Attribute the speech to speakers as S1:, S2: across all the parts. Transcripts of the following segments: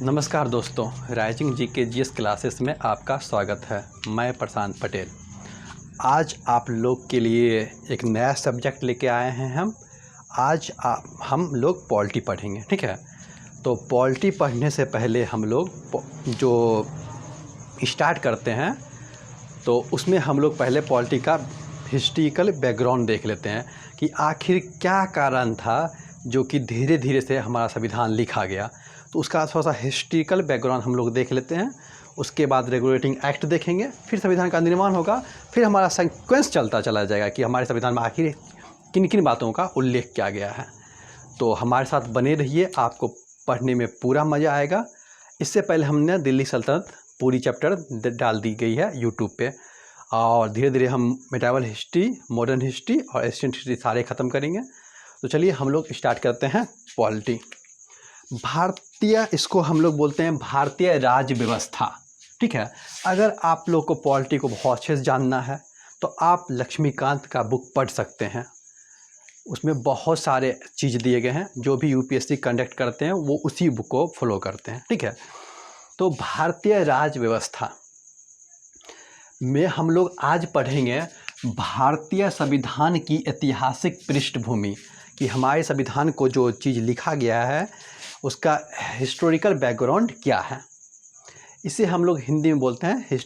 S1: नमस्कार दोस्तों, राइजिंग जी के जीएस क्लासेस में आपका स्वागत है। मैं प्रशांत पटेल। आज आप लोग के लिए एक नया सब्जेक्ट लेके आए हैं। हम लोग पॉलिटी पढ़ेंगे, ठीक है। तो पॉलिटी पढ़ने से पहले हम लोग जो स्टार्ट करते हैं तो उसमें हम लोग पहले पॉलिटी का हिस्ट्रिकल बैकग्राउंड देख लेते हैं कि आखिर क्या कारण था जो कि धीरे धीरे से हमारा संविधान लिखा गया। तो उसका थोड़ा सा हिस्ट्रिकल बैकग्राउंड हम लोग देख लेते हैं। उसके बाद रेगुलेटिंग एक्ट देखेंगे, फिर संविधान का निर्माण होगा, फिर हमारा सीक्वेंस चलता चला जाएगा कि हमारे संविधान में आखिर किन किन बातों का उल्लेख किया गया है। तो हमारे साथ बने रहिए, आपको पढ़ने में पूरा मज़ा आएगा। इससे पहले हमने दिल्ली सल्तनत पूरी चैप्टर डाल दी गई है यूट्यूब पे, और धीरे धीरे हम मेडिवल हिस्ट्री, मॉडर्न हिस्ट्री और एशियन हिस्ट्री सारे ख़त्म करेंगे। तो चलिए हम लोग स्टार्ट करते हैं पॉलिटी। भारतीय, इसको हम लोग बोलते हैं भारतीय राज्य व्यवस्था, ठीक है। अगर आप लोग को पॉलिटी को बहुत अच्छे से जानना है तो आप लक्ष्मीकांत का बुक पढ़ सकते हैं। उसमें बहुत सारे चीज़ दिए गए हैं, जो भी यूपीएससी कंडक्ट करते हैं वो उसी बुक को फॉलो करते हैं, ठीक है। तो भारतीय राज्य व्यवस्था में हम लोग आज पढ़ेंगे भारतीय संविधान की ऐतिहासिक पृष्ठभूमि, कि हमारे संविधान को जो चीज़ लिखा गया है उसका हिस्टोरिकल बैकग्राउंड क्या है। इसे हम लोग हिंदी में बोलते हैं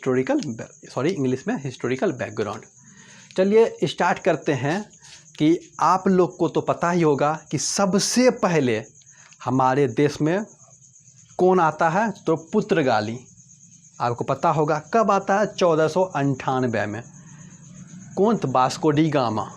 S1: इंग्लिश में हिस्टोरिकल बैकग्राउंड। चलिए स्टार्ट करते हैं कि आप लोग को तो पता ही होगा कि सबसे पहले हमारे देश में कौन आता है, तो पुर्तगाली। आपको पता होगा कब आता है, 1498 में। कौन? तो वास्को डी गामा,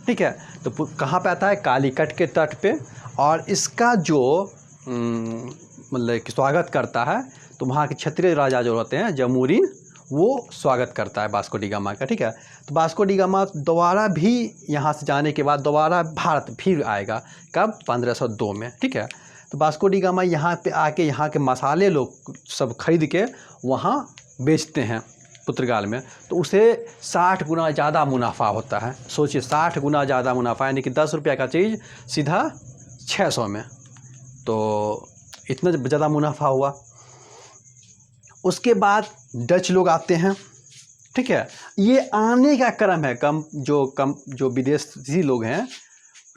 S1: ठीक है। तो कहाँ पे आता है? कालीकट के तट पे। और इसका जो मतलब कि स्वागत करता है, तो वहाँ के क्षत्रिय राजा जो होते हैं जमूरीन, वो स्वागत करता है वास्को डी गामा का, ठीक है। तो वास्को डी गामा दोबारा भी यहाँ से जाने के बाद दोबारा भारत फिर आएगा, कब? 1502 में, ठीक है। तो वास्को डी गामा यहाँ पे आके यहाँ के मसाले लोग सब खरीद के वहाँ बेचते हैं पुर्तगाल में। तो उसे 60 गुना ज़्यादा मुनाफा होता है। सोचिए, 60 गुना ज़्यादा मुनाफा, यानी कि 10 रुपये का चीज़ सीधा 600 में। तो इतना ज़्यादा मुनाफा हुआ। उसके बाद डच लोग आते हैं, ठीक है। ये आने का क्रम है, जो विदेशी लोग हैं,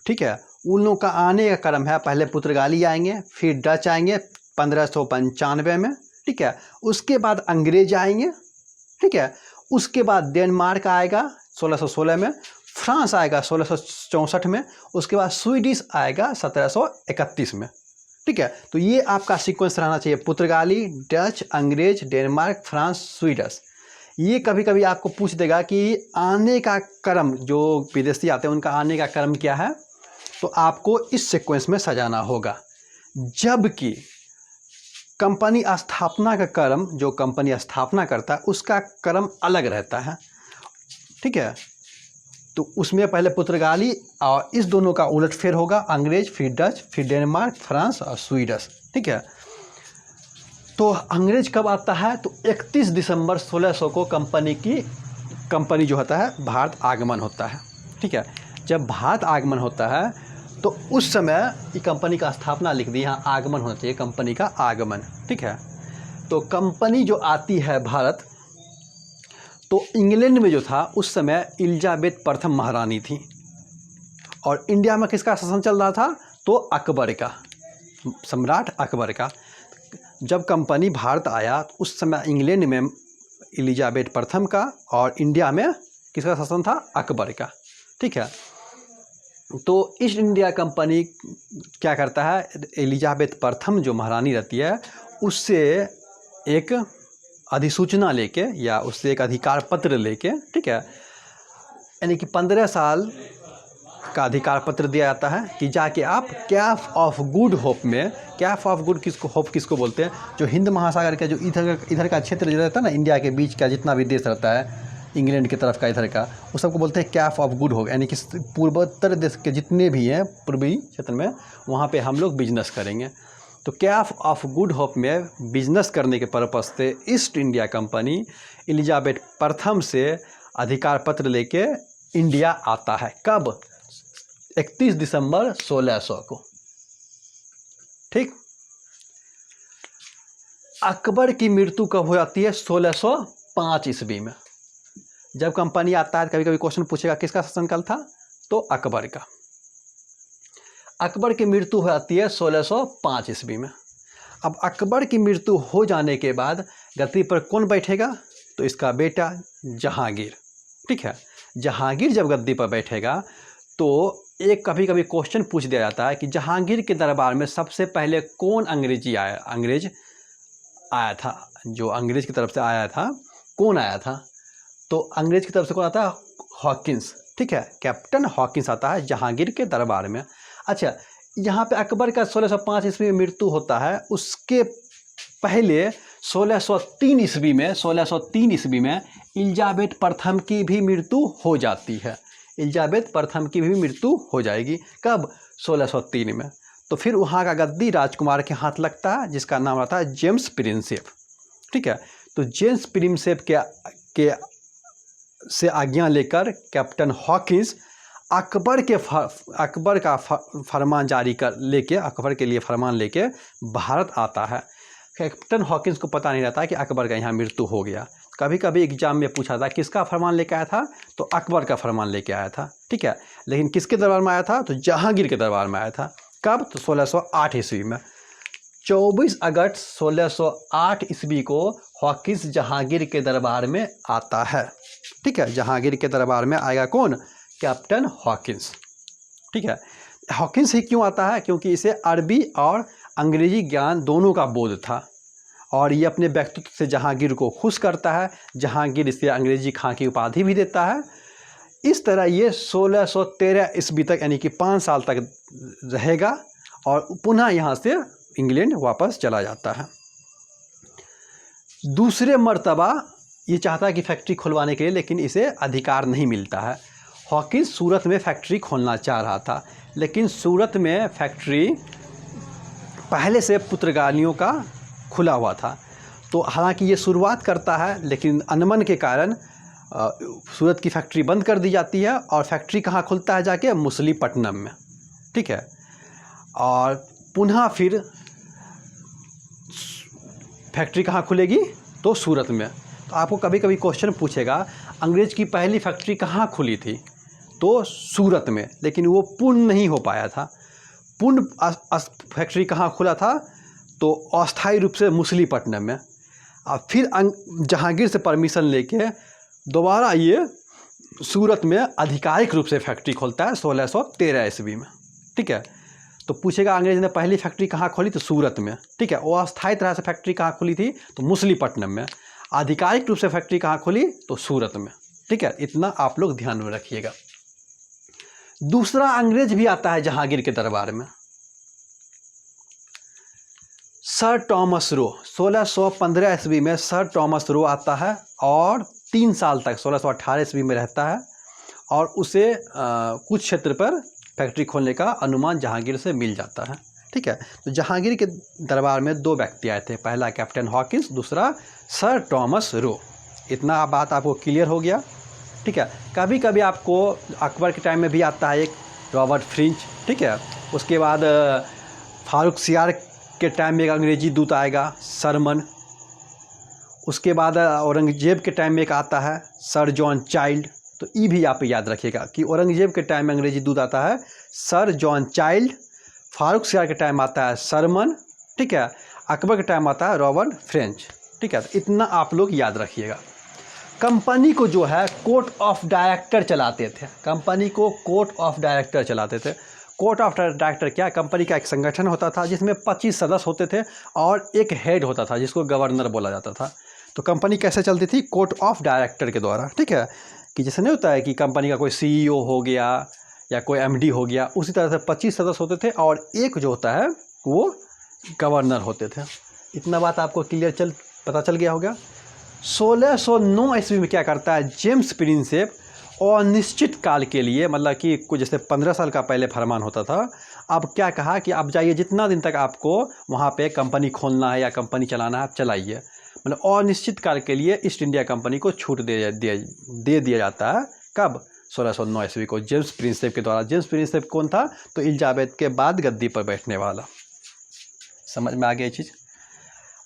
S1: ठीक है, उन लोगों का आने का क्रम है। पहले पुर्तगाली आएंगे, फिर डच आएंगे 1595 में, ठीक है। उसके बाद अंग्रेज आएंगे, ठीक है। उसके बाद डेनमार्क आएगा 1616 में, फ्रांस आएगा 1664 में, उसके बाद स्वीडिश आएगा 1731 में, ठीक है। तो ये आपका सीक्वेंस रहना चाहिए, पुर्तगाली, डच, अंग्रेज, डेनमार्क, फ्रांस, स्वीडिश। ये कभी कभी आपको पूछ देगा कि आने का क्रम, जो विदेशी आते हैं उनका आने का क्रम क्या है, तो आपको इस सीक्वेंस में सजाना होगा। जबकि कंपनी स्थापना का क्रम, जो कंपनी स्थापना करता है उसका क्रम अलग रहता है, ठीक है। तो उसमें पहले पुर्तगाली और इस दोनों का उलटफेर होगा, अंग्रेज, फिर डच, फिर डेनमार्क, फ्रांस और स्वीडिश, ठीक है। तो अंग्रेज कब आता है, तो 31 दिसंबर 1600 को कंपनी जो होता है भारत आगमन होता है, ठीक है। जब भारत आगमन होता है तो उस समय ये कंपनी का स्थापना लिख दी, यहाँ आगमन होना चाहिए, कंपनी का आगमन, ठीक है। तो कंपनी जो आती है भारत, तो इंग्लैंड में जो था उस समय एलिजाबेथ प्रथम महारानी थी, और इंडिया में किसका शासन चल रहा था, तो अकबर का, सम्राट अकबर का। जब कंपनी भारत आया तो उस समय इंग्लैंड में एलिजाबेथ प्रथम का, और इंडिया में किसका शासन था, अकबर का, ठीक है। तो ईस्ट इंडिया कंपनी क्या करता है, एलिजाबेथ प्रथम जो महारानी रहती है उससे एक अधिसूचना लेके, या उससे एक अधिकार पत्र लेके, ठीक है, यानी कि 15 साल का अधिकार पत्र दिया जाता है कि जाके आप कैफ ऑफ गुड होप में, कैफ ऑफ गुड किसको बोलते हैं, जो हिंद महासागर के जो इधर का क्षेत्र जो रहता है ना, इंडिया के बीच का जितना भी देश रहता है, इंग्लैंड की तरफ का इधर का, वो सबको बोलते हैं कैफ ऑफ गुड होप, यानी कि पूर्वोत्तर देश के जितने भी हैं पूर्वी क्षेत्र में, वहाँ पे हम लोग बिजनेस करेंगे। तो कैफ ऑफ गुड होप में बिजनेस करने के पर्पज़ से ईस्ट इंडिया कंपनी एलिजाबेथ प्रथम से अधिकार पत्र लेके इंडिया आता है। कब? 31 दिसंबर 1600 को, ठीक। अकबर की मृत्यु कब हो जाती है? 1605 ईस्वी में। जब कंपनी आता है कभी कभी क्वेश्चन पूछेगा किसका शासनकाल था, तो अकबर का। अकबर की मृत्यु हो जाती है 1605 ईस्वी में। अब अकबर की मृत्यु हो जाने के बाद गद्दी पर कौन बैठेगा? तो इसका बेटा जहांगीर। ठीक है, जहांगीर जब गद्दी पर बैठेगा तो एक कभी कभी क्वेश्चन पूछ दिया जाता है कि जहांगीर के दरबार में सबसे पहले कौन अंग्रेज आया था, जो अंग्रेज की तरफ से आया था, कौन आया था? तो अंग्रेज की तरफ से कौन आता है? हॉकिंस। ठीक है, कैप्टन हॉकिंस आता है जहांगीर के दरबार में। अच्छा, यहाँ पे अकबर का 1605 ईस्वी में मृत्यु होता है, उसके पहले 1603 ईस्वी में एलिजाबेथ प्रथम की भी मृत्यु हो जाती है। एलिजाबेथ प्रथम की भी मृत्यु हो जाएगी। कब? 1603 में। तो फिर वहाँ का गद्दी राजकुमार के हाथ लगता है, जिसका नाम रहता है जेम्स प्रिंसेप। ठीक है, तो जेम्स प्रिंसेप के से आज्ञा लेकर कैप्टन हॉकिंस अकबर का फरमान जारी कर लेके, अकबर के लिए फरमान लेके भारत आता है। कैप्टन हॉकिंस को पता नहीं रहता कि अकबर का यहाँ मृत्यु हो गया। कभी कभी एग्जाम में पूछा था किसका फरमान लेके आया था, तो अकबर का फरमान लेके आया था। ठीक है, लेकिन किसके दरबार में आया था? तो जहांगीर के दरबार में आया था। कब? तो 1608 ईस्वी में। 24 अगस्त 1608 ईस्वी को हॉकिंस जहांगीर के दरबार में आता है। ठीक है, जहांगीर के दरबार में आएगा कौन? Captain Hawkins. ठीक है, हॉकिंस ही क्यों आता है? क्योंकि इसे अरबी और अंग्रेजी ज्ञान दोनों का बोध था और ये अपने व्यक्तित्व से जहांगीर को खुश करता है। जहांगीर इसे अंग्रेजी खां की उपाधि भी देता है। इस तरह ये 1613 ईस्वी तक यानी कि 5 साल तक रहेगा और पुनः यहाँ से इंग्लैंड वापस चला जाता है। दूसरे मर्तबा ये चाहता है कि फैक्ट्री खुलवाने के लिए, लेकिन इसे अधिकार नहीं मिलता है। हॉकिंस सूरत में फैक्ट्री खोलना चाह रहा था, लेकिन सूरत में फैक्ट्री पहले से पुर्तगालियों का खुला हुआ था। तो हालांकि ये शुरुआत करता है, लेकिन अनमन के कारण सूरत की फैक्ट्री बंद कर दी जाती है और फैक्ट्री कहाँ खुलता है? जाके मछलीपट्टनम में। ठीक है, और पुनः फिर फैक्ट्री कहाँ खुलेगी? तो सूरत में। तो आपको कभी कभी क्वेश्चन पूछेगा अंग्रेज की पहली फैक्ट्री कहाँ खुली थी? तो सूरत में, लेकिन वो पूर्ण नहीं हो पाया था। पूर्ण फैक्ट्री कहाँ खुला था? तो अस्थायी रूप से मछलीपट्टनम में। और फिर जहांगीर से परमिशन लेके दोबारा ये सूरत में आधिकारिक रूप से फैक्ट्री खोलता है 1613 ईस्वी में। ठीक है, तो पूछेगा अंग्रेज ने पहली फैक्ट्री कहाँ खोली? तो सूरत में। ठीक है, वो अस्थायी तरह से फैक्ट्री कहाँ खुली थी? तो मछलीपट्टनम में। आधिकारिक रूप से फैक्ट्री कहाँ खुली? तो सूरत में। ठीक है, इतना आप लोग ध्यान में रखिएगा। दूसरा अंग्रेज भी आता है जहांगीर के दरबार में, सर टॉमस रो। 1615 ईस्वी में सर टॉमस रो आता है और 3 साल तक 1618 ईस्वी में रहता है और उसे कुछ क्षेत्र पर फैक्ट्री खोलने का अनुमान जहांगीर से मिल जाता है। ठीक है, तो जहांगीर के दरबार में 2 व्यक्ति आए थे, पहला कैप्टन हॉकिंस, दूसरा सर टॉमस रो। इतना बात आपको क्लियर हो गया। ठीक है, कभी कभी आपको अकबर के टाइम में भी आता है एक रॉबर्ट फ्रिंच। ठीक है, उसके बाद फारूक सियार के टाइम में एक अंग्रेजी दूत आएगा, सरमन। उसके बाद औरंगजेब के टाइम में एक आता है सर जॉन चाइल्ड। तो ये भी आप याद रखिएगा कि औरंगजेब के टाइम में अंग्रेजी दूत आता है सर जॉन चाइल्ड। फारूक सियार के टाइम आता है सरमन। ठीक है, अकबर के टाइम आता है रॉबर्ट फ्रेंच। ठीक है, तो इतना आप लोग याद रखिएगा। कंपनी को जो है कोर्ट ऑफ डायरेक्टर चलाते थे। कंपनी को कोर्ट ऑफ डायरेक्टर चलाते थे। कोर्ट ऑफ डायरेक्टर क्या? कंपनी का एक संगठन होता था जिसमें 25 सदस्य होते थे और एक हेड होता था जिसको गवर्नर बोला जाता था। तो कंपनी कैसे चलती थी? कोर्ट ऑफ डायरेक्टर के द्वारा। ठीक है, कि जैसे नहीं होता है कि कंपनी का कोई CEO हो गया या कोई MD हो गया, उसी तरह से 25 सदस्य होते थे और एक जो होता है वो गवर्नर होते थे। इतना बात आपको क्लियर पता चल गया होगा। 1609 ईस्वी में क्या करता है जेम्स प्रिंसेप, और निश्चित काल के लिए, मतलब कि कुछ जैसे 15 साल का पहले फरमान होता था, अब क्या कहा कि आप जाइए जितना दिन तक आपको वहाँ पे कंपनी खोलना है या कंपनी चलाना है आप चलाइए। मतलब अनिश्चित काल के लिए ईस्ट इंडिया कंपनी को छूट दे दिया जाता है। कब? 1609 ईस्वी को जेम्स प्रिंसेप के द्वारा। जेम्स प्रिंसेप कौन था? तो एलिजाबेथ के बाद गद्दी पर बैठने वाला। समझ में आ गया ये चीज़।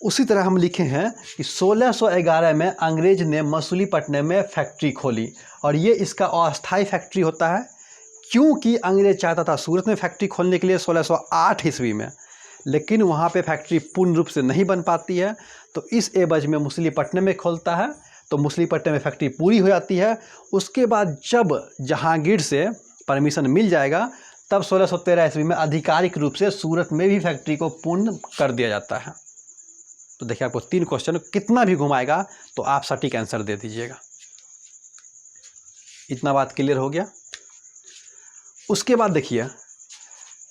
S1: उसी तरह हम लिखे हैं कि 1611 में अंग्रेज ने मछलीपट्टनम में फैक्ट्री खोली, और ये इसका अस्थायी फैक्ट्री होता है, क्योंकि अंग्रेज चाहता था सूरत में फैक्ट्री खोलने के लिए 1608 ईस्वी में, लेकिन वहाँ पे फैक्ट्री पूर्ण रूप से नहीं बन पाती है। तो इस एवज में मछलीपट्टनम में खोलता है, तो मछलीपट्टनम में फैक्ट्री पूरी हो जाती है। उसके बाद जब जहांगीर से परमिशन मिल जाएगा, तब 1613 ईस्वी में आधिकारिक रूप से सूरत में भी फैक्ट्री को पूर्ण कर दिया जाता है। तो देखिए, आपको 3 क्वेश्चन कितना भी घुमाएगा तो आप सटीक आंसर दे दीजिएगा। इतना बात क्लियर हो गया। उसके बाद देखिए,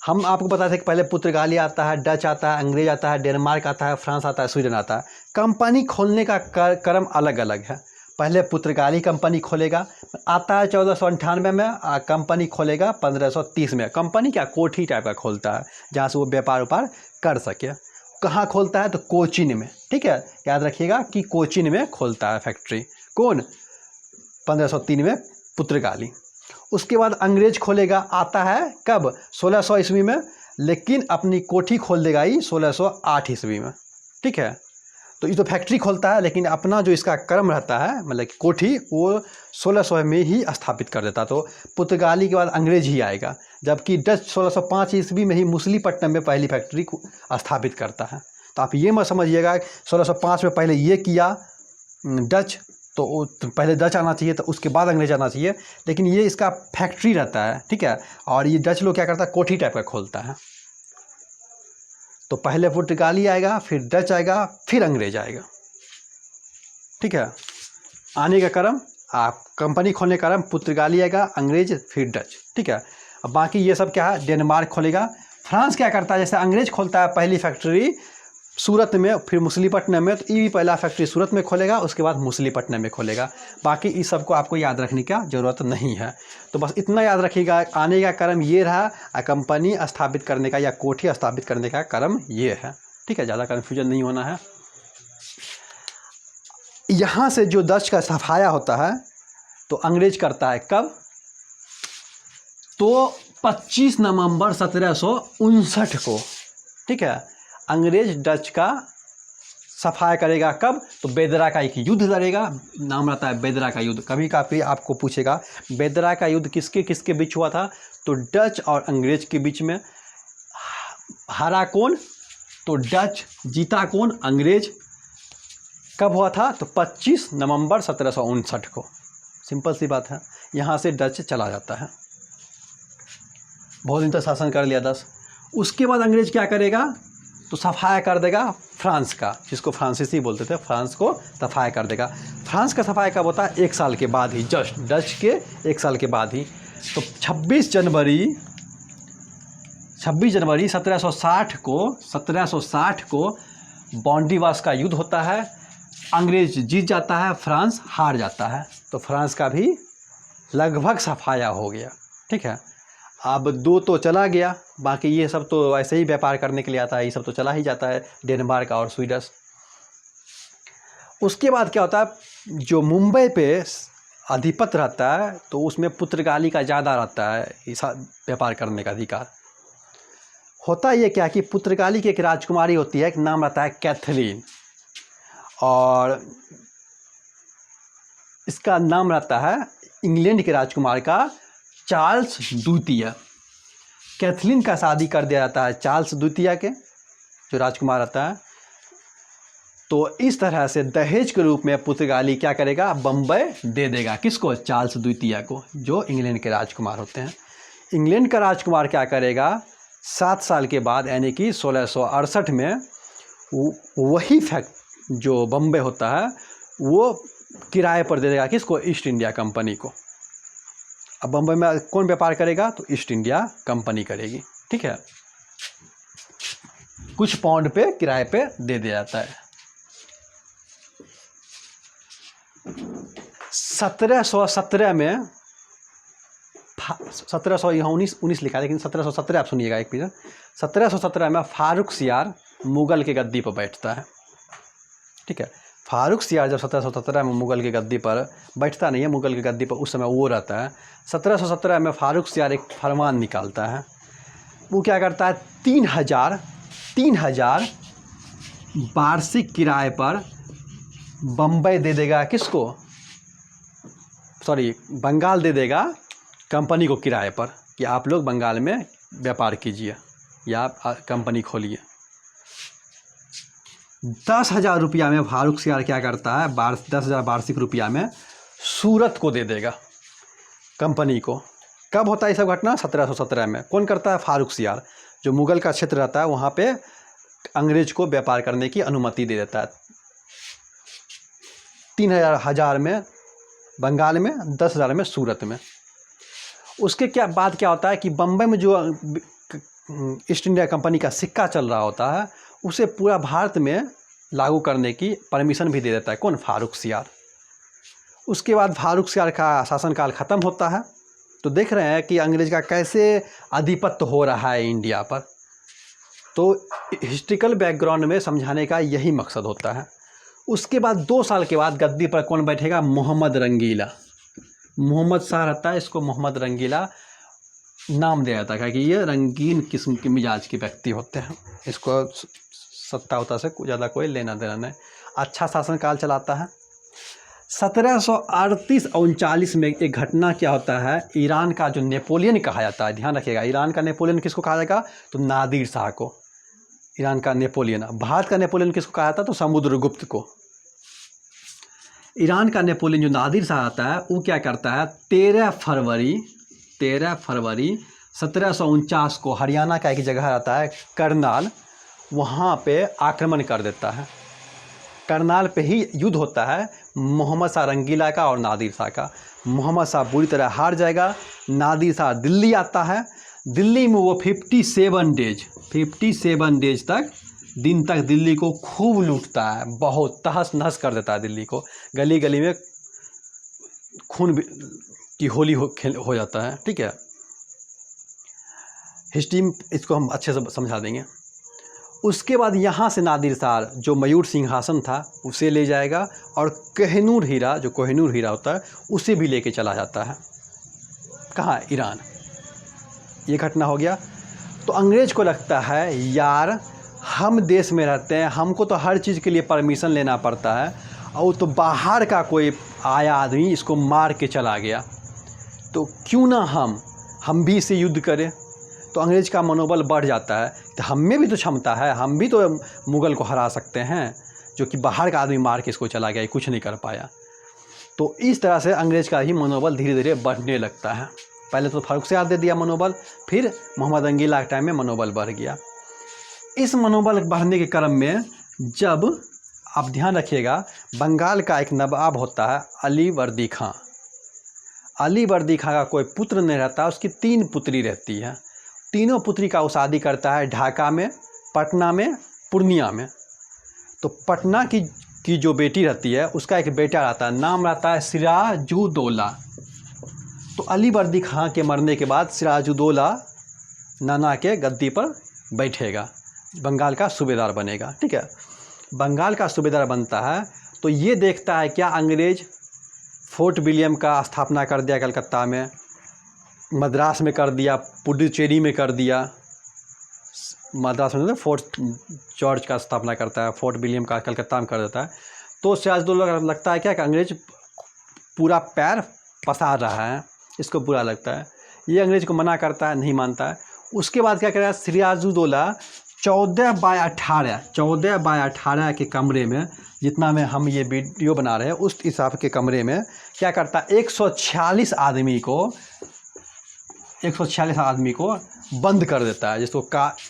S1: हम आपको बताए थे कि पहले पुर्तगाली आता है, डच आता है, अंग्रेज आता है, डेनमार्क आता है, फ्रांस आता है, स्वीडन आता है। कंपनी खोलने का क्रम अलग अलग है। पहले पुर्तगाली कंपनी खोलेगा, आता है 1498 में, कंपनी खोलेगा 1530 में। कंपनी क्या, कोठी टाइप का खोलता है, जहाँ से वो व्यापार व्यापार कर सके। कहाँ खोलता है, तो कोचीन में। ठीक है, याद रखिएगा कि कोचीन में खोलता है फैक्ट्री। कौन, 1503 में पुर्तगाली। उसके बाद अंग्रेज खोलेगा, आता है कब, 1600 ईस्वी में, लेकिन अपनी कोठी खोल देगा ही 1608 ईस्वी में। ठीक है, तो ये तो फैक्ट्री खोलता है, लेकिन अपना जो इसका क्रम रहता है, मतलब कि कोठी, वो 1600 में ही स्थापित कर देता। तो पुर्तगाली के बाद अंग्रेज ही आएगा, जबकि डच 1605 ईस्वी में ही मछलीपट्टनम में पहली फैक्ट्री स्थापित करता है। तो आप ये मत समझिएगा 1605 में पहले ये किया डच, तो पहले डच आना चाहिए, तो उसके बाद अंग्रेज आना चाहिए, लेकिन ये इसका फैक्ट्री रहता है। ठीक है, और ये डच लोग क्या करता है, कोठी टाइप का खोलता है। तो पहले पुर्तगाली आएगा, फिर डच आएगा, फिर अंग्रेज आएगा। ठीक है, आने का क्रम, आप कंपनी खोलने का क्रम, पुर्तगाली आएगा, अंग्रेज, फिर डच। ठीक है, अब बाकी ये सब क्या है, डेनमार्क खोलेगा। फ्रांस क्या करता है, जैसे अंग्रेज खोलता है पहली फैक्ट्री सूरत में, फिर मछलीपट्टनम में, तो ये भी पहला फैक्ट्री सूरत में खोलेगा, उसके बाद मछलीपट्टनम में खोलेगा। बाकी इस सब को आपको याद रखने की ज़रूरत नहीं है। तो बस इतना याद रखिएगा, आने का क्रम ये रहा, कंपनी स्थापित करने का या कोठी स्थापित करने का क्रम ये है। ठीक है, ज़्यादा कन्फ्यूजन नहीं होना है। यहाँ से जो डच का सफाया होता है, तो अंग्रेज करता है कब, तो 25 नवंबर 1759 को। ठीक है, अंग्रेज डच का सफाया करेगा कब, तो बेदरा का एक युद्ध लड़ेगा, नाम रहता है बेदरा का युद्ध। कभी कभी आपको पूछेगा बेदरा का युद्ध किसके किसके बीच हुआ था, तो डच और अंग्रेज के बीच में। हारा कौन, तो डच, जीता कौन, अंग्रेज। कब हुआ था, तो 25 नवंबर 1759 को। सिंपल सी बात है, यहाँ से डच चला जाता है। बहुत दिन तक शासन कर लिया 10। उसके बाद अंग्रेज क्या करेगा, तो सफाया कर देगा फ्रांस का, जिसको फ्रांसीसी बोलते थे, फ्रांस को सफाया कर देगा। फ्रांस का सफाया कब होता है, 1 साल के बाद ही, जस्ट डच के 1 साल के बाद ही। तो 26 जनवरी 1760 को बॉन्डीवास का युद्ध होता है। अंग्रेज जीत जाता है, फ्रांस हार जाता है। तो फ्रांस का भी लगभग सफाया हो गया। ठीक है, अब 2 तो चला गया, बाकी ये सब तो ऐसे ही व्यापार करने के लिए आता है, ये सब तो चला ही जाता है, डेनमार्क और स्वीडन। उसके बाद क्या होता है, जो मुंबई पे अधिपति रहता है, तो उसमें पुर्तगाली का ज़्यादा रहता है इस व्यापार करने का अधिकार। होता ये क्या कि पुर्तगाली की एक राजकुमारी होती है, एक नाम रहता है कैथरीन, और इसका नाम रहता है इंग्लैंड के राजकुमार का चार्ल्स द्वितीय। कैथरीन का शादी कर दिया जाता है चार्ल्स द्वितीय के, जो राजकुमार रहता है। तो इस तरह से दहेज के रूप में पुर्तगाली क्या करेगा, बम्बई दे देगा, किसको, चार्ल्स द्वितीय को, जो इंग्लैंड के राजकुमार होते हैं। इंग्लैंड का राजकुमार क्या करेगा, 7 साल के बाद, यानी कि 1668 में, वही जो बम्बई होता है वो किराए पर दे देगा, किसको, ईस्ट इंडिया कंपनी को। अब बम्बई में कौन व्यापार करेगा, तो ईस्ट इंडिया कंपनी करेगी। ठीक है, कुछ पाउंड पे किराए पे दे दिया जाता है। 1717 में 1700, यहाँ 19 लिखा है, लेकिन 1717 आप सुनिएगा एक पीछे। 1717 में फारूक सियार मुगल के गद्दी पर बैठता है। ठीक है, फारूक सियार जब 1717 में मुगल की गद्दी पर बैठता नहीं है, मुगल की गद्दी पर उस समय वो रहता है। 1717 में फारूक सियार एक फरमान निकालता है। वो क्या करता है, 3000 वार्षिक किराए पर बम्बई दे देगा किसको, सॉरी बंगाल दे देगा कंपनी को किराए पर कि आप लोग बंगाल में व्यापार कीजिए या कंपनी खोलिए। 10,000 रुपया में फारूक सियार क्या करता है, 10,000 वार्षिक रुपया में सूरत को दे देगा कंपनी को। कब होता है ये सब घटना, 1717 में। कौन करता है, फारूक सियार, जो मुगल का क्षेत्र रहता है वहाँ पे अंग्रेज को व्यापार करने की अनुमति दे देता है। 3,000 में बंगाल में, 10,000 में सूरत में। उसके बाद क्या होता है कि बम्बई में जो ईस्ट इंडिया कंपनी का सिक्का चल रहा होता है उसे पूरा भारत में लागू करने की परमिशन भी दे देता है। कौन, फारूक सियार। उसके बाद फारूक सियार का शासनकाल ख़त्म होता है। तो देख रहे हैं कि अंग्रेज का कैसे आधिपत्य हो रहा है इंडिया पर। तो हिस्ट्रिकल बैकग्राउंड में समझाने का यही मकसद होता है। उसके बाद 2 साल के बाद गद्दी पर कौन बैठेगा, मोहम्मद रंगीला। मोहम्मद शाह रहता है, इसको मोहम्मद रंगीला नाम दिया जाता है क्योंकि ये रंगीन किस्म के मिजाज के व्यक्ति होते हैं। इसको सत्ता वत्ता से ज़्यादा कोई लेना देना नहीं। अच्छा शासनकाल चलाता है। 1738-39 में एक घटना क्या होता है, ईरान का जो नेपोलियन कहा जाता है, ध्यान रखिएगा, ईरान का नेपोलियन किसको कहा जाएगा, तो नादिर शाह को। ईरान का नेपोलियन। भारत का नेपोलियन किसको कहा जाता है, तो समुद्रगुप्त को। ईरान का नेपोलियन जो नादिर शाह आता है वो क्या करता है, 13 फरवरी 1749 को हरियाणा का एक जगह आता है करनाल, वहाँ पे आक्रमण कर देता है। करनाल पे ही युद्ध होता है मोहम्मद शाह रंगीला का और नादिर शाह का। मोहम्मद शाह बुरी तरह हार जाएगा। नादिर शाह दिल्ली आता है। दिल्ली में वो 57 डेज तक दिल्ली को खूब लूटता है, बहुत तहस नहस कर देता है दिल्ली को। गली गली में खून की होली हो जाता है। ठीक है, हिस्ट्री में इसको हम अच्छे से समझा देंगे। उसके बाद यहाँ से नादिर शाह जो मयूर सिंहासन था उसे ले जाएगा और कोहिनूर हीरा, जो कोहिनूर हीरा होता है उसे भी लेके चला जाता है। कहाँ, ईरान। ये घटना हो गया। तो अंग्रेज को लगता है यार हम देश में रहते हैं, हमको तो हर चीज़ के लिए परमिशन लेना पड़ता है, और तो बाहर का कोई आया आदमी इसको मार के चला गया, तो क्यों ना हम भी इससे युद्ध करें। तो अंग्रेज का मनोबल बढ़ जाता है तो हम में भी तो क्षमता है, हम भी तो मुग़ल को हरा सकते हैं, जो कि बाहर का आदमी मार के इसको चला गया, कुछ नहीं कर पाया। तो इस तरह से अंग्रेज का ही मनोबल धीरे धीरे बढ़ने लगता है। पहले तो फारूक सियार दे दिया मनोबल, फिर मोहम्मद रंगीला के टाइम में मनोबल बढ़ गया। इस मनोबल बढ़ने के क्रम में जब, आप ध्यान रखिएगा, बंगाल का एक नवाब होता है अली वर्दी खां। अली वर्दी खां का कोई पुत्र नहीं रहता, उसकी 3 पुत्री रहती है। तीनों पुत्री का वो शादी करता है ढाका में, पटना में, पूर्णिया में। तो पटना की जो बेटी रहती है उसका एक बेटा रहता है, नाम रहता है सिराजुद्दौला। तो अली वर्दी खां के मरने के बाद सिराजुद्दौला नाना के गद्दी पर बैठेगा, बंगाल का सूबेदार बनेगा। ठीक है, बंगाल का सूबेदार बनता है तो ये देखता है क्या, अंग्रेज फोर्ट विलियम का स्थापना कर दिया कलकत्ता में, मद्रास में कर दिया, पुडुचेरी में कर दिया। मद्रास में फोर्ट जॉर्ज का स्थापना करता है, फोर्ट विलियम का कलकत्ता में कर देता है। तो सिराजुद्दौला लगता है क्या कि अंग्रेज पूरा पैर पसार रहा है, इसको बुरा लगता है। ये अंग्रेज को मना करता है, नहीं मानता है। उसके बाद क्या करेगा, सिराजुद्दौला 14x18 के कमरे में, जितना में हम ये वीडियो बना रहे हैं उस हिसाब के कमरे में क्या करता है, 146 आदमी को बंद कर देता है, जिसको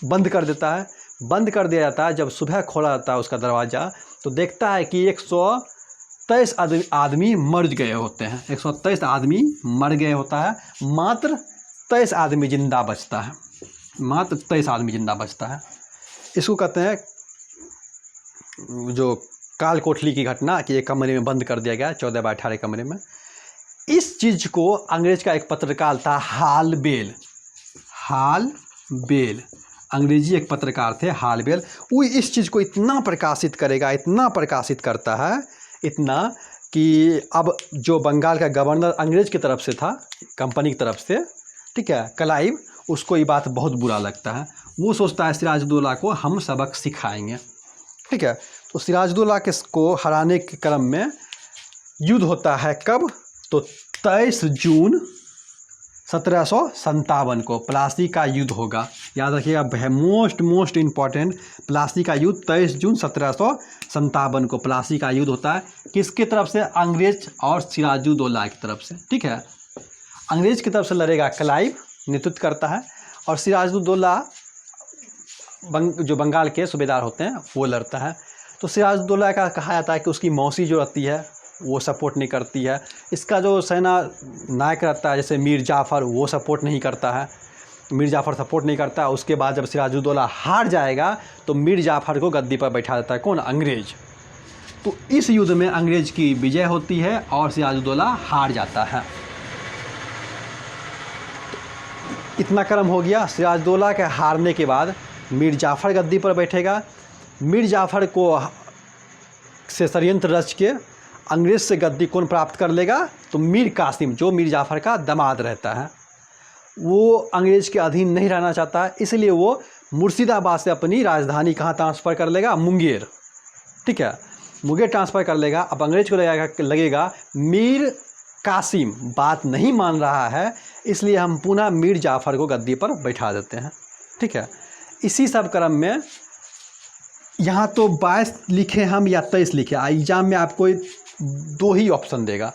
S1: बंद कर देता है। बंद कर दिया जाता है। जब सुबह खोला जाता है उसका दरवाज़ा तो देखता है कि 123 आदमी मर गए होते हैं। 123 आदमी मर गए होता है, मात्र 23 आदमी जिंदा बचता है, मात्र 23 आदमी जिंदा बचता है। इसको कहते हैं जो काल कोठली की घटना, कि एक कमरे में बंद कर दिया गया 14x18 कमरे में। इस चीज़ को अंग्रेज का एक पत्रकार था हाल बेल, अंग्रेजी एक पत्रकार थे हाल बेल। वो इस चीज़ को इतना प्रकाशित करेगा, इतना प्रकाशित करता है, इतना कि अब जो बंगाल का गवर्नर अंग्रेज की तरफ से था, कंपनी की तरफ से, ठीक है, क्लाइव, उसको ये बात बहुत बुरा लगता है। वो सोचता है सिराजुद्दौला को हम सबक सिखाएंगे। ठीक है। तो सिराजुद्दौला को हराने के क्रम में युद्ध होता है कब, तो 23 जून 1757 को प्लासी का युद्ध होगा। याद रखिएगा, मोस्ट इम्पॉर्टेंट, प्लासी का युद्ध 23 जून 1757 को प्लासी का युद्ध होता है। किसके तरफ से, अंग्रेज और सिराजुद्दौला की तरफ से, ठीक है। अंग्रेज की तरफ से लड़ेगा क्लाइव, नेतृत्व करता है, और सिराजुद्दौला जो बंगाल के सूबेदार होते हैं वो लड़ता है। तो सिराजुद्दौला का कहा जाता है कि उसकी मौसी जो रहती है वो सपोर्ट नहीं करती है, इसका जो सेना नायक रहता है जैसे मीर जाफ़र वो सपोर्ट नहीं करता है, मीर जाफ़र सपोर्ट नहीं करता है। उसके बाद जब सिराजुद्दौला हार जाएगा तो मीर जाफ़र को गद्दी पर बैठा देता है कौन, अंग्रेज। तो इस युद्ध में अंग्रेज की विजय होती है और सिराजुद्दौला हार जाता है। इतना क्रम हो गया। सिराजुद्दौला के हारने के बाद मीर जाफ़र गद्दी पर बैठेगा। मीर जाफ़र को से षड्यंत्र रच के अंग्रेज से गद्दी कौन प्राप्त कर लेगा, तो मीर कासिम, जो मीर जाफ़र का दामाद रहता है, वो अंग्रेज के अधीन नहीं रहना चाहता है, इसलिए वो मुर्शिदाबाद से अपनी राजधानी कहाँ ट्रांसफ़र कर लेगा, मुंगेर, ठीक है, मुंगेर ट्रांसफ़र कर लेगा। अब अंग्रेज को लगेगा मीर कासिम बात नहीं मान रहा है, इसलिए हम पुनः मीर जाफ़र को गद्दी पर बैठा देते हैं, ठीक है। इसी सब क्रम में यहाँ तो 22 लिखे हम या 23 लिखे, एग्जाम में आपको 2 ही ऑप्शन देगा,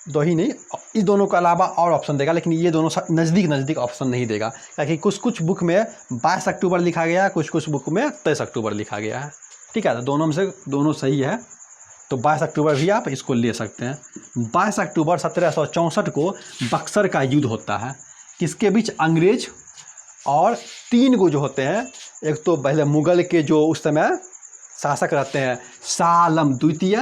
S1: 2 ही नहीं, इस दोनों के अलावा और ऑप्शन देगा, लेकिन ये दोनों नज़दीक ऑप्शन नहीं देगा, क्योंकि कुछ बुक में 22 अक्टूबर लिखा गया है, कुछ बुक में 23 अक्टूबर लिखा गया है, ठीक है। तो दोनों में से दोनों सही है, तो 22 अक्टूबर भी आप इसको ले सकते हैं। 22 अक्टूबर 1764 को बक्सर का युद्ध होता है, किसके बीच, अंग्रेज और 3 गो जो होते हैं, एक तो पहले मुग़ल के जो उस समय शासक रहते हैं शाह आलम द्वितीय,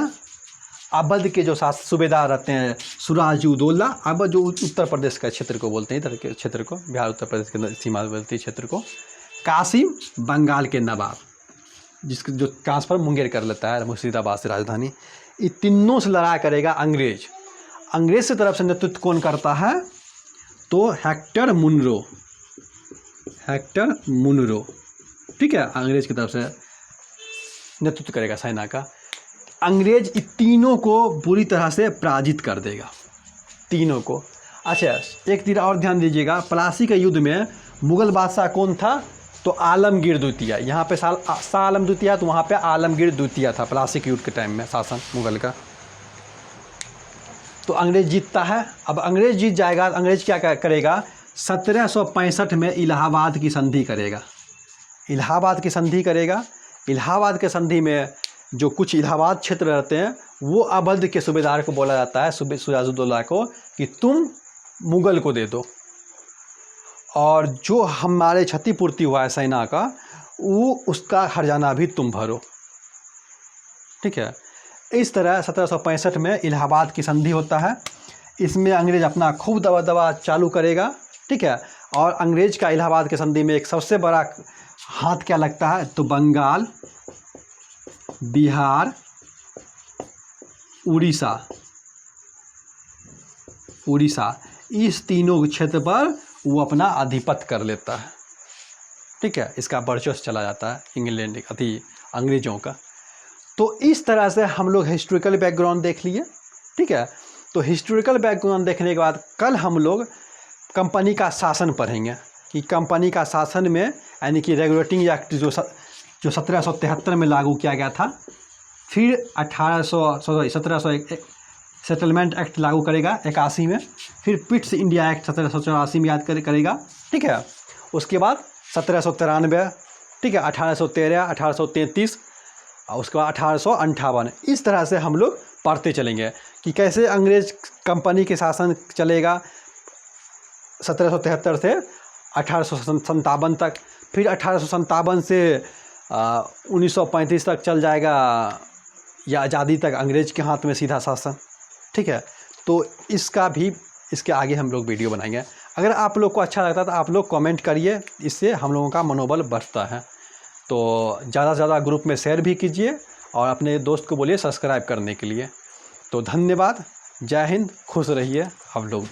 S1: अवध के जो सूबेदार रहते हैं सिराजुद्दौला, अवध जो उत्तर प्रदेश का क्षेत्र को बोलते हैं, इधर के क्षेत्र को, बिहार उत्तर प्रदेश के सीमावर्ती क्षेत्र को, कासिम बंगाल के नवाब, जिसके जो ट्रांसफ़र मुंगेर कर लेता है मुर्शिदाबाद से राजधानी। ये तीनों से लड़ाई करेगा अंग्रेज। अंग्रेज से तरफ से नेतृत्व कौन करता है, तो हेक्टर मुनरो, ठीक है, अंग्रेज की तरफ से नेतृत्व करेगा सेना का। अंग्रेज इन तीनों को बुरी तरह से पराजित कर देगा, तीनों को। अच्छा, एक चीज़ और ध्यान दीजिएगा, प्लासी के युद्ध में मुग़ल बादशाह कौन था, तो आलमगीर द्वितीय। यहाँ पे शाह आलम द्वितीय, तो वहाँ पे आलमगीर द्वितीय था प्लासी के युद्ध के टाइम में शासन मुग़ल का। तो अंग्रेज जीतता है। अब अंग्रेज जीत जाएगा, अंग्रेज क्या करेगा, 1765 में इलाहाबाद की संधि करेगा। इलाहाबाद की संधि करेगा। इलाहाबाद के संधि में जो कुछ इलाहाबाद क्षेत्र रहते हैं, वो अवध के सूबेदार को बोला जाता है, सिराजुद्दौला को, कि तुम मुग़ल को दे दो, और जो हमारे क्षतिपूर्ति हुआ है सेना का, वो उसका हर्जाना भी तुम भरो, ठीक है। इस तरह 1765 में इलाहाबाद की संधि होता है। इसमें अंग्रेज अपना खूब दबा चालू करेगा, ठीक है। और अंग्रेज का इलाहाबाद की संधि में एक सबसे बड़ा हाथ क्या लगता है, तो बंगाल, बिहार, उड़ीसा, इस तीनों क्षेत्र पर वो अपना आधिपत्य कर लेता है, ठीक है। इसका वर्चस्व चला जाता है इंग्लैंड अंग्रेज़ों का। तो इस तरह से हम लोग हिस्टोरिकल बैकग्राउंड देख लिए, ठीक है। तो हिस्टोरिकल बैकग्राउंड देखने के बाद कल हम लोग कंपनी का शासन पढ़ेंगे, कि कंपनी का शासन में यानी कि रेगुलेटिंग एक्ट जो 1773 में लागू किया गया था, फिर 1700 सेटलमेंट एक्ट लागू करेगा 81 में, फिर पिट्स इंडिया एक्ट 1784 में याद करेगा, ठीक है। उसके बाद 1793, ठीक है, 1813, 1833, और उसके बाद 1858। इस तरह से हम लोग पढ़ते चलेंगे कि कैसे अंग्रेज कंपनी के शासन चलेगा 1773 से 1857 तक, फिर 1857 से 1935 तक चल जाएगा, या आज़ादी तक अंग्रेज के हाथ में सीधा शासन, ठीक है। तो इसके आगे हम लोग वीडियो बनाएंगे। अगर आप लोग को अच्छा लगता है तो आप लोग कमेंट करिए, इससे हम लोगों का मनोबल बढ़ता है। तो ज़्यादा से ज़्यादा ग्रुप में शेयर भी कीजिए और अपने दोस्त को बोलिए सब्सक्राइब करने के लिए। तो धन्यवाद, जय हिंद, खुश रहिए आप लोग।